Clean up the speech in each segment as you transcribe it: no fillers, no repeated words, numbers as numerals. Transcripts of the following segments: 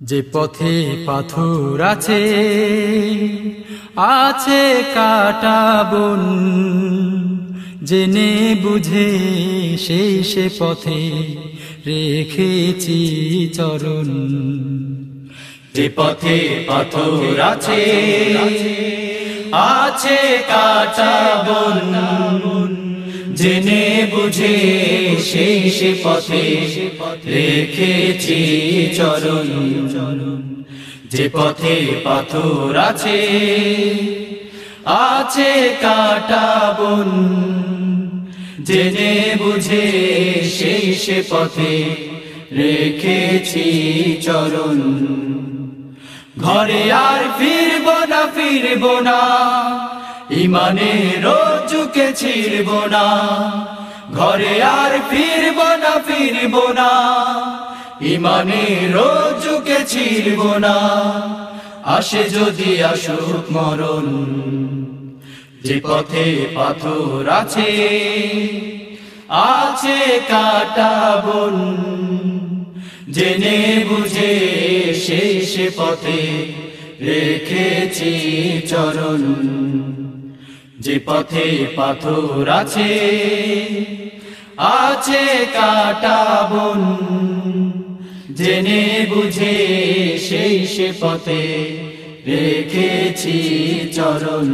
যে পথে পাথর আছে আছে কাটা বন, জেনে বুঝে সেই সে পথে রেখেছি চরণ। যে পথে পাথর আছে আছে কাটা বন, জেনে বুঝে সেই সে পথে রেখেছি চরণ। যে পথে পাথর আছে আছে কাটা বন, জেনে বুঝে সেই সে পথে রেখেছি চরণ। ঘরে আর ফিরব না, ইমানের রজ্জুকে ছিড়ব না। ঘরে আর ফিরব না, ইমানের রজ্জুকে ছিড়ব না। আসে যদি আসুক মরণ, যে পথে পাথর আছে আছে কাটা বন, জেনে বুঝে সেই সে পথে রেখেছি চরণ। যে পথে পাথর আছে আছে কাটা বন, জেনে বুঝে সেই সে পথে রেখেছি চরণ।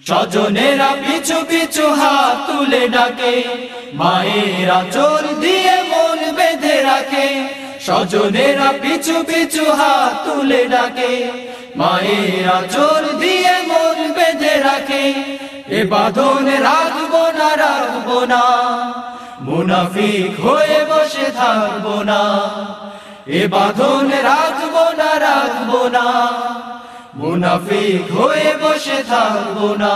স্বজনেরা পিছু পিছু হাত তুলে ডাকে, মায়ের আঁচল দিয়ে মন বেঁধে রাখে। স্বজনেরা পিছু পিছু হাত তুলে ডাকে, মায়ের আঁচল দিয়ে মন বেঁধে রাখে। এ বাঁধন রাখবো না, মুনাফিক হয়ে বসে থাকবো না। এ বাঁধন রাখবো না, মুনাফিক হয়ে বসে থাকবো না।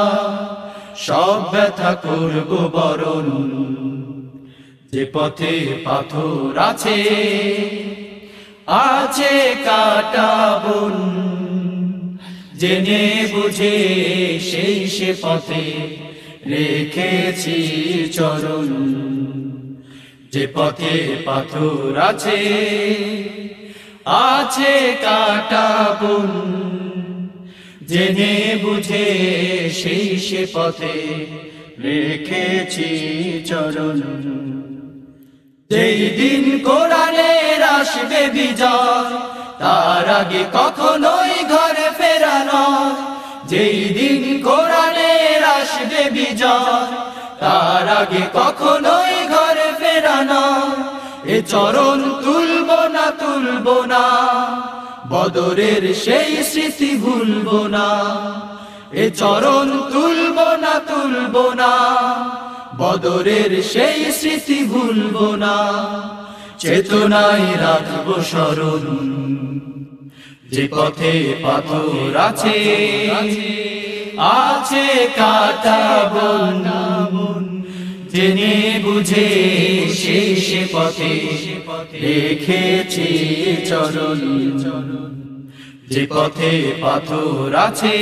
সব ব্যথা করব বরণ, যে পথে পাথর আছে আছে কাটা বন, জেনে বুঝে সেই সে পথে রেখেছি চরণ। যে পথে পাথর আছে আছে কাটা বন, জেনে বুঝে সেই সে পথে রেখেছি চরণ। যেই দিন কোরআনের আসবে বিজয়, তার আগে কখনোই ঘরে ফেরা নয়। যেই দিন কোরআনের আসবে বিজয়, তার আগে কখনোই ঘরে ফেরা নয়। এ চরণ তুলব না, বদরের সেই স্মৃতি ভুলব না। এ চরণ তুলব না, বদরের সেই স্মৃতি ভুলব না। চেতনায় রাখবো স্মরণ, যে পথে পাথর আছে আছে কাটা বন, জেনে বুঝে সেই সে পথে রেখেছি চরণ। যে পথে পাথর আছে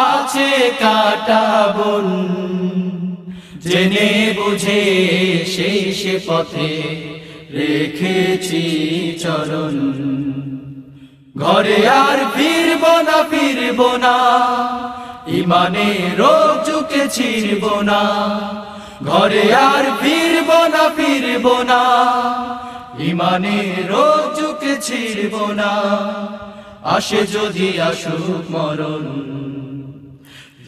আছে কাটা বন, জেনে বুঝে সেই সে পথে রেখেছি চরণ। ঘরে আর ফিরব না, ইমানের রজ্জুকে ছিড়ব না। ঘরে আর ফিরব না, ইমানের রজ্জুকে ছিড়ব না। আসে যদি আসুক মরণ,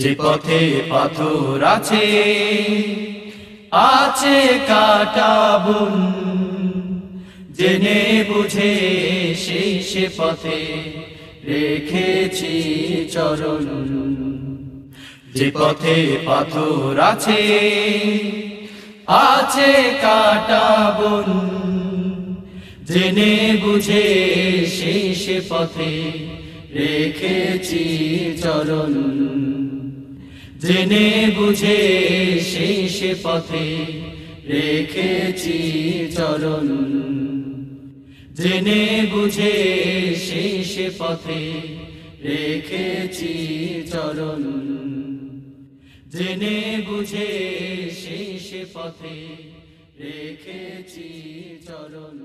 যে পথে পাথর আছে আছে কাটা বন, জেনে বুঝে সেই সে পথে রেখেছি চরণ। যে পথে পাথর আছে আছে কাটা বন, জেনে বুঝে সেই সে পথে রেখেছি চরণ। জেনে বুঝে সেই সে পথে রেখেছি চরণ। জেনে বুঝে সেই সে পথে রেখেছি চরণ। জেনে বুঝে সেই সে পথে রেখেছি চরণ।